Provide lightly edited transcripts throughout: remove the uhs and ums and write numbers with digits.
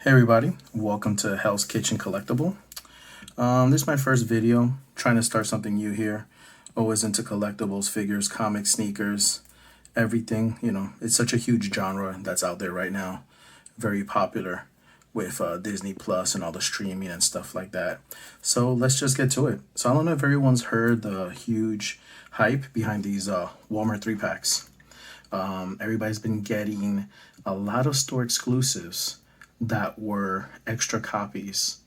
Hey everybody, welcome to Hell's Kitchen Collectible. This is my first video, trying to start something new here. Always into collectibles, figures, comics, sneakers, everything. You know, it's such a huge genre that's out there right now. Very popular with Disney Plus and all the streaming and stuff like that. So let's just get to it. So I don't know if everyone's heard the huge hype behind these Walmart 3-packs. Everybody's been getting a lot of store exclusives that were extra copies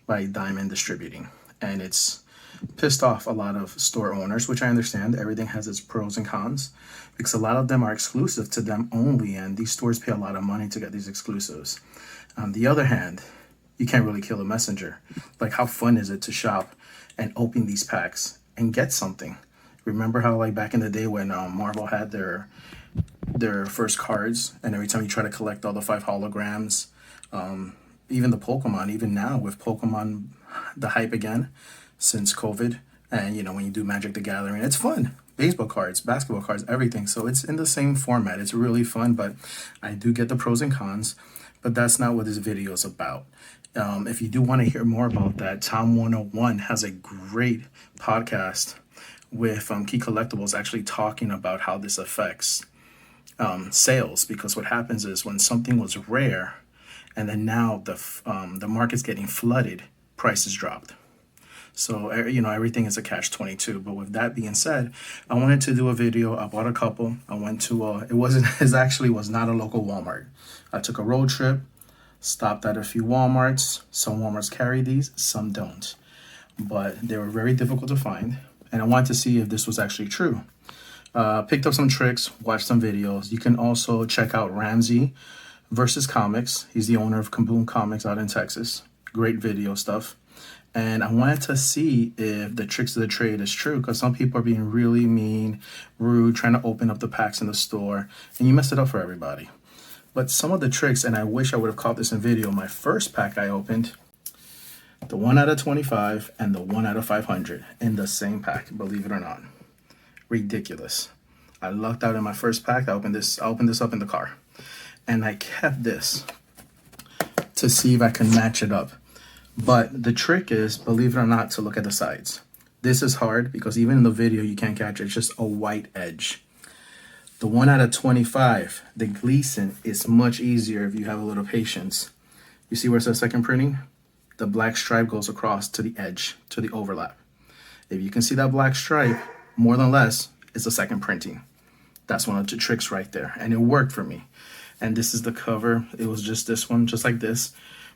by Diamond Distributing, and it's pissed off a lot of store owners, which I understand. Everything has its pros and cons because a lot of them are exclusive to them only, and these stores pay a lot of money to get these exclusives. On the other hand, you can't really kill a messenger. Like, how fun is it to shop and open these packs and get something? Remember how, like, back in the day when Marvel had their first cards, and every time you try to collect all the 5 holograms, even the Pokemon, even now with Pokemon, the hype again since COVID, and you know, when you do Magic the Gathering, it's fun. Baseball cards, basketball cards, everything. So it's in the same format. It's really fun, but I do get the pros and cons, but that's not what this video is about. If you do want to hear more about that, Tom 101 has a great podcast with Key Collectibles actually talking about how this affects sales, because what happens is when something was rare and then now the market's getting flooded, prices dropped. So you know, everything is a catch-22. But with that being said, I wanted to do a video. I bought a couple. I went to it was not a local Walmart. I took a road trip, stopped at a few Walmarts. Some Walmarts carry these, some don't, but they were very difficult to find, and I wanted to see if this was actually true. Picked up some tricks, watched some videos. You can also check out Ramsey versus Comics. He's the owner of Kaboom Comics out in Texas. Great video stuff. And I wanted to see if the tricks of the trade is true, because some people are being really mean, rude, trying to open up the packs in the store, and you mess it up for everybody. But some of the tricks, and I wish I would have caught this in video, my first pack I opened, the 1 out of 25 and the 1 out of 500 in the same pack, believe it or not. Ridiculous. I lucked out in my first pack. I opened this up in the car, and I kept this to see if I can match it up. But the trick is, believe it or not, to look at the sides. This is hard because even in the video you can't catch it. It's just a white edge. The 1 out of 25, the Gleason, is much easier if you have a little patience. You see where it says second printing? The black stripe goes across to the edge, to the overlap. If you can see that black stripe, more than less, it's a second printing. That's one of the tricks right there, and it worked for me. And this is the cover. It was just this one, just like this.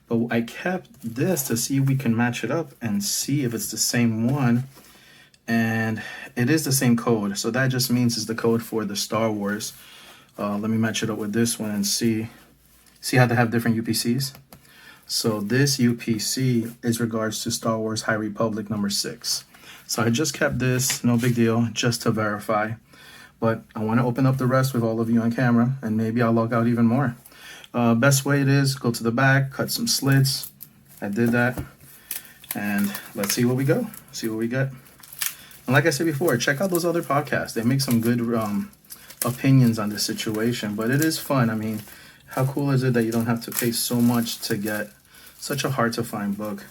But I kept this to see if we can match it up and see if it's the same one. And it is the same code, so that just means it's the code for the Star Wars. Let me match it up with this one and see how they have different UPCs. So this UPC is regards to Star Wars High Republic number 6. So I just kept this, no big deal, just to verify. But I want to open up the rest with all of you on camera, and maybe I'll log out even more. Best way it is, go to the back, cut some slits. I did that. And let's see what we go, see what we get. And like I said before, check out those other podcasts. They make some good opinions on this situation, but it is fun. I mean, how cool is it that you don't have to pay so much to get such a hard-to-find book?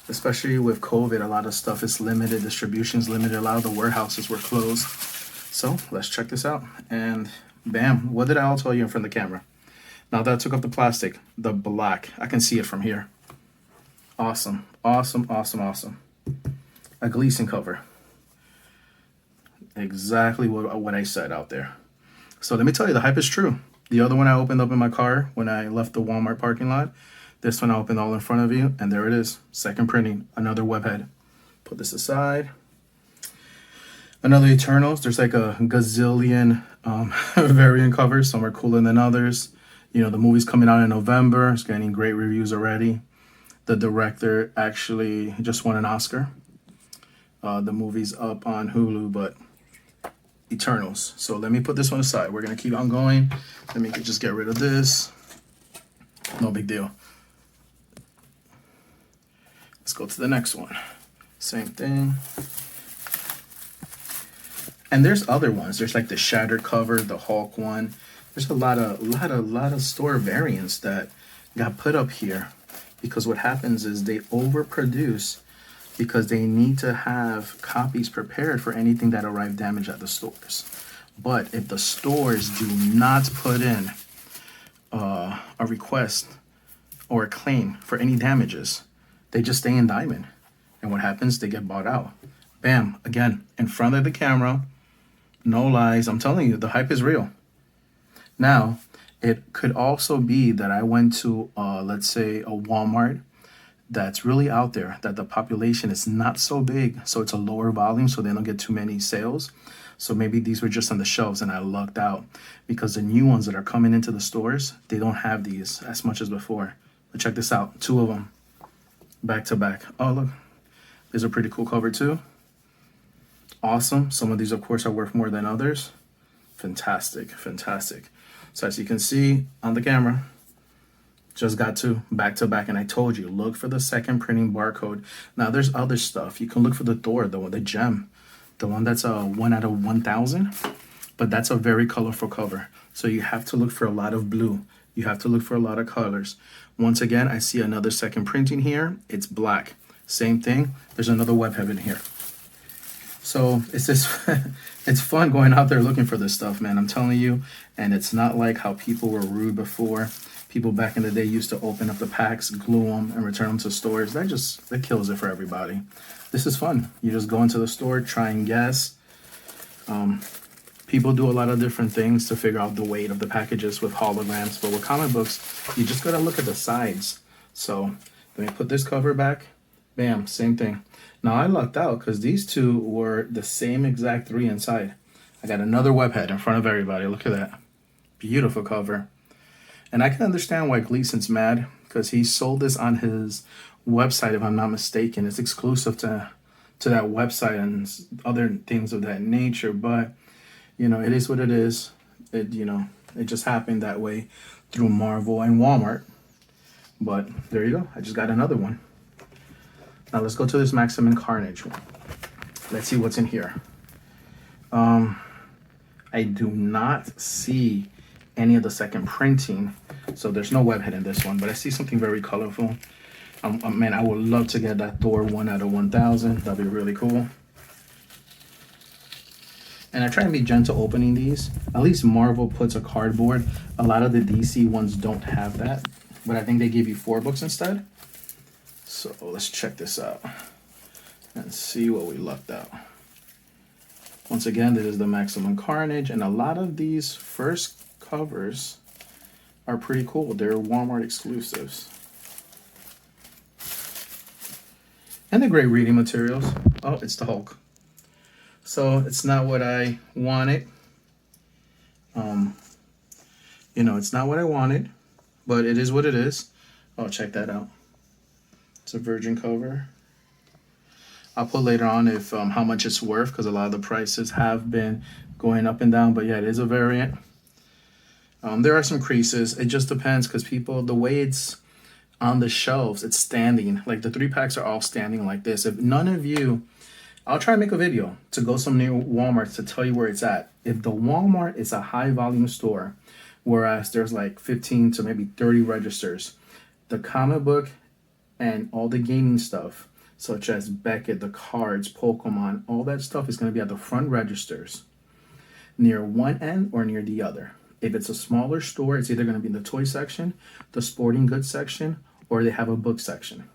Especially with COVID, a lot of stuff is limited, distribution's limited, a lot of the warehouses were closed. So let's check this out. And bam, what did I all tell you in front of the camera? Now that I took off the plastic, the black, I can see it from here. Awesome, awesome, awesome, awesome. A Gleason cover. Exactly what I said out there. So let me tell you, the hype is true. The other one I opened up in my car when I left the Walmart parking lot. This one I opened all in front of you, and there it is. Second printing, another webhead. Put this aside. Another Eternals. There's like a gazillion variant covers. Some are cooler than others. You know, the movie's coming out in November. It's getting great reviews already. The director actually just won an Oscar. The movie's up on Hulu, but Eternals. So let me put this one aside. We're going to keep on going. Let me just get rid of this. No big deal. Let's go to the next one. Same thing. And there's other ones. There's like the Shattered cover, the Hulk one. There's a lot of store variants that got put up here because what happens is they overproduce because they need to have copies prepared for anything that arrive damaged at the stores. But if the stores do not put in a request or a claim for any damages, they just stay in diamond. And what happens? They get bought out. Bam, again, in front of the camera, no lies. I'm telling you, the hype is real. Now, it could also be that I went to, let's say, a Walmart that's really out there, that the population is not so big, so it's a lower volume, so they don't get too many sales. So maybe these were just on the shelves and I lucked out, because the new ones that are coming into the stores, they don't have these as much as before. But check this out, 2 of them back to back. Oh, look, there's a pretty cool cover too. Awesome. Some of these, of course, are worth more than others. Fantastic, fantastic. So as you can see on the camera, just got 2 back to back, and I told you, look for the second printing barcode. Now there's other stuff. You can look for the Thor, the gem, the one that's a 1 out of 1,000, but that's a very colorful cover. So you have to look for a lot of blue. You have to look for a lot of colors. Once again, I see another second printing here. It's black. Same thing. There's another web heaven here. So it's just, it's fun going out there looking for this stuff, man. I'm telling you. And it's not like how people were rude before. People back in the day used to open up the packs, glue them, and return them to stores. That kills it for everybody. This is fun. You just go into the store, try and guess. People do a lot of different things to figure out the weight of the packages with holograms. But with comic books, you just got to look at the sides. So let me put this cover back. Bam, same thing. Now I lucked out because these 2 were the same exact 3 inside. I got another web head in front of everybody. Look at that. Beautiful cover. And I can understand why Gleason's mad, because he sold this on his website, if I'm not mistaken. It's exclusive to that website and other things of that nature. But, you know, it is what it is. It just happened that way through Marvel and Walmart. But there you go. I just got another one. Now let's go to this Maximum Carnage one. Let's see what's in here. I do not see any of the second printing, so there's no webhead in this one, but I see something very colorful. Man, I would love to get that Thor 1 out of 1,000. That'd be really cool. And I try and be gentle opening these. At least Marvel puts a cardboard. A lot of the DC ones don't have that, but I think they give you 4 books instead. So let's check this out and see what we lucked out. Once again, this is the Maximum Carnage, and a lot of these first covers are pretty cool. They're Walmart exclusives. And they're great reading materials. Oh, it's the Hulk. So it's not what I wanted. It's not what I wanted, but it is what it is. Oh, check that out. It's a virgin cover. I'll put later on if how much it's worth, because a lot of the prices have been going up and down. But yeah, it is a variant. There are some creases. It just depends, because the way it's on the shelves, it's standing. Like the 3 packs are all standing like this. If none of you, I'll try and make a video to go some near Walmart to tell you where it's at. If the Walmart is a high volume store, whereas there's like 15 to maybe 30 registers, the comic book and all the gaming stuff, such as Beckett, the cards, Pokemon, all that stuff is going to be at the front registers, near one end or near the other. If it's a smaller store, it's either going to be in the toy section, the sporting goods section, or they have a book section.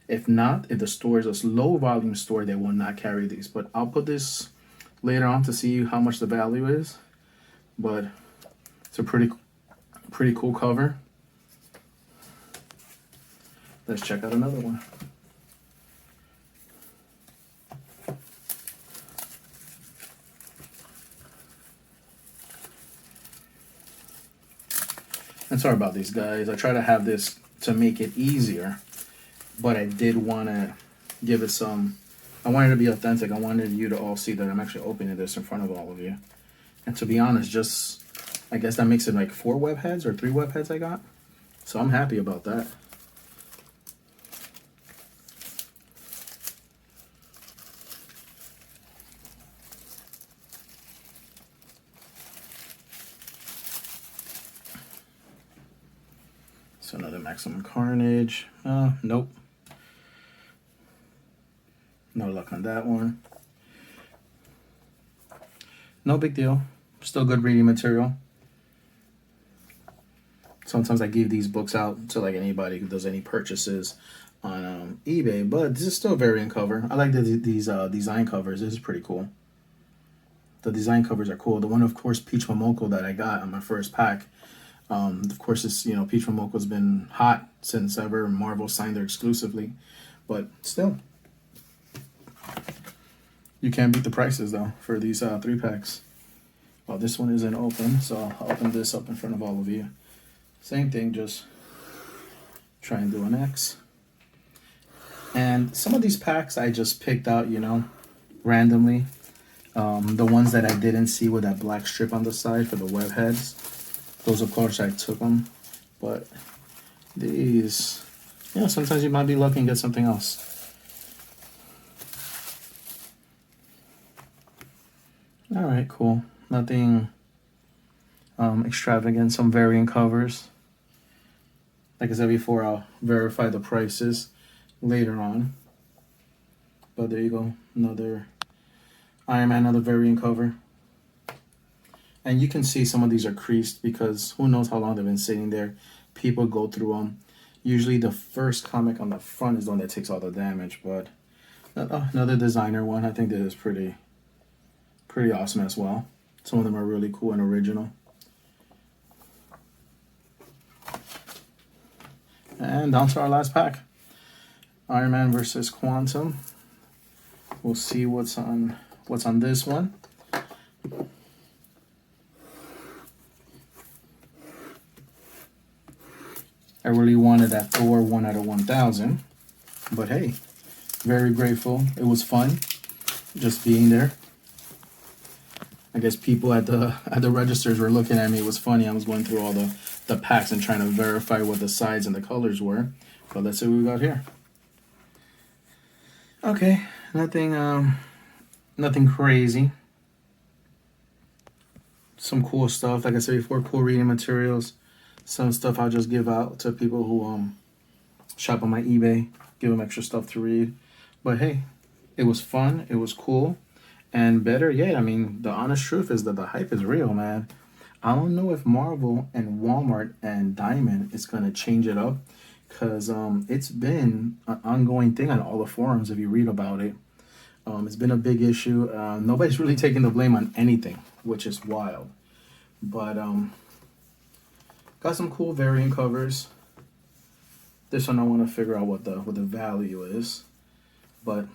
If not, if the store is a low volume store, they will not carry these. But I'll put this later on to see how much the value is. But it's a pretty cool cover. Let's check out another one. And sorry about these guys. I try to have this to make it easier, but I did want to give it some, I wanted to be authentic. I wanted you to all see that I'm actually opening this in front of all of you. And to be honest, just, I guess that makes it like 4 web heads or 3 web heads I got. So I'm happy about that. So another Maximum Carnage. Nope. No luck on that one. No big deal. Still good reading material. Sometimes I give these books out to like anybody who does any purchases on eBay, but this is still a variant cover. I like these design covers. This is pretty cool. The design covers are cool. The one, of course, Peach Momoko that I got on my first pack. Of course, it's, you know, Peach Momoko's been hot since ever Marvel signed her exclusively, but still, you can't beat the prices though for these 3-packs. Well, this one isn't open, so I'll open this up in front of all of you. Same thing, just try and do an X. And some of these packs I just picked out, you know, randomly. The ones that I didn't see with that black strip on the side for the web heads, those of course I took them. But these, you know, sometimes you might be lucky and get something else. All right, cool. Nothing extravagant. Some variant covers. Like I said before, I'll verify the prices later on. But there you go, another Iron Man, another variant cover. And you can see some of these are creased because who knows how long they've been sitting there. People go through them. Usually the first comic on the front is the one that takes all the damage, but another designer one. I think that is pretty awesome as well. Some of them are really cool and original. And down to our last pack. Iron Man versus Quantum. We'll see what's on this one. I really wanted that Thor 1 out of 1,000, but hey, very grateful. It was fun just being there. I guess people at the registers were looking at me. It was funny. I was going through all the packs and trying to verify what the sides and the colors were. But let's see what we got here. Okay, nothing crazy. Some cool stuff. Like I said before, cool reading materials. Some stuff I'll just give out to people who shop on my eBay. Give them extra stuff to read. But hey, it was fun. It was cool. And better yet, I mean, the honest truth is that the hype is real, man. I don't know if Marvel and Walmart and Diamond is going to change it up, because it's been an ongoing thing on all the forums if you read about it. It's been a big issue. Nobody's really taking the blame on anything, which is wild. But got some cool variant covers. This one I want to figure out what the value is. But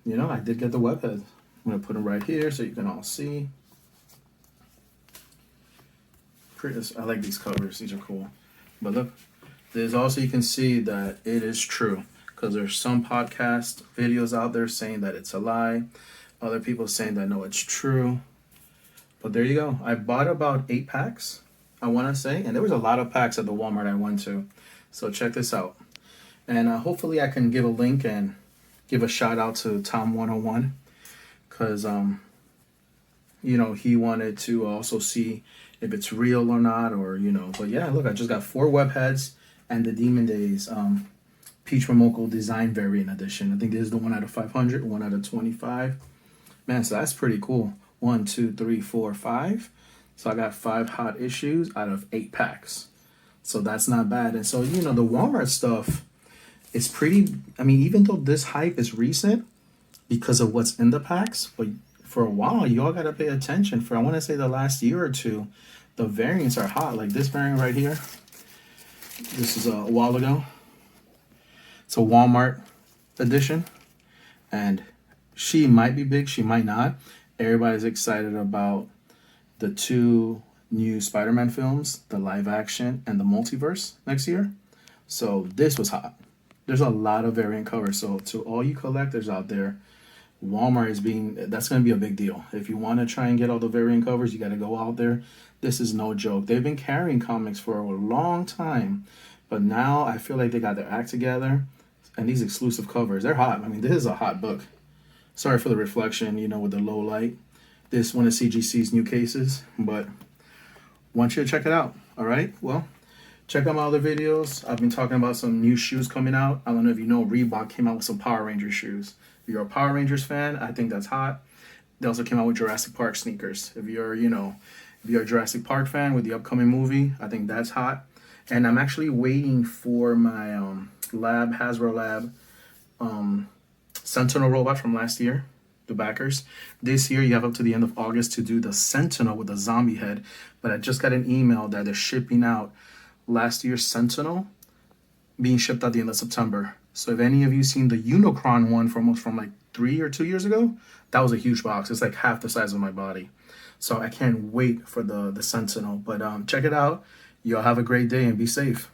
you know, I did get the web head. I'm going to put them right here so you can all see. I like these covers. These are cool. But look, there's also, you can see that it is true. Because there's some podcast videos out there saying that it's a lie. Other people saying that no, it's true. But there you go. I bought about 8 packs, I want to say. And there was a lot of packs at the Walmart I went to. So check this out. And hopefully I can give a link and give a shout out to Tom101, because you know, he wanted to also see if it's real or not, or you know. But yeah, look, I just got 4 web heads and the Demon Days Peach Momoko Design Variant Edition. I think this is the 1 out of 500, 1 out of 25. Man, so that's pretty cool. 1, 2, 3, 4, 5. So I got 5 hot issues out of 8 packs. So that's not bad. And so, you know, the Walmart stuff, it's pretty, I mean, even though this hype is recent because of what's in the packs, but for a while, y'all got to pay attention. For, I want to say, the last year or two, the variants are hot. Like this variant right here. This is a while ago. It's a Walmart edition. And she might be big, she might not. Everybody's excited about the 2 new Spider-Man films, the live action and the multiverse next year. So this was hot. There's a lot of variant covers. So to all you collectors out there, Walmart that's going to be a big deal. If you want to try and get all the variant covers, you got to go out there. This is no joke. They've been carrying comics for a long time, but now I feel like they got their act together. And these exclusive covers, they're hot. I mean, this is a hot book. Sorry for the reflection, you know, with the low light. This one is CGC's new cases, but want you to check it out. All right. Well, Check out my other videos. I've been talking about some new shoes coming out. I don't know if you know, Reebok came out with some Power Rangers shoes. If you're a Power Rangers fan, I think that's hot. They also came out with Jurassic Park sneakers. If you're, if you're a Jurassic Park fan with the upcoming movie, I think that's hot. And I'm actually waiting for my Hasbro Lab Sentinel robot from last year, the backers. This year, you have up to the end of August to do the Sentinel with the zombie head. But I just got an email that they're shipping out last year's Sentinel being shipped at the end of September. So if any of you seen the Unicron one from like 3 or 2 years ago, that was a huge box. It's like half the size of my body. So I can't wait for the Sentinel. But check it out. Y'all have a great day and be safe.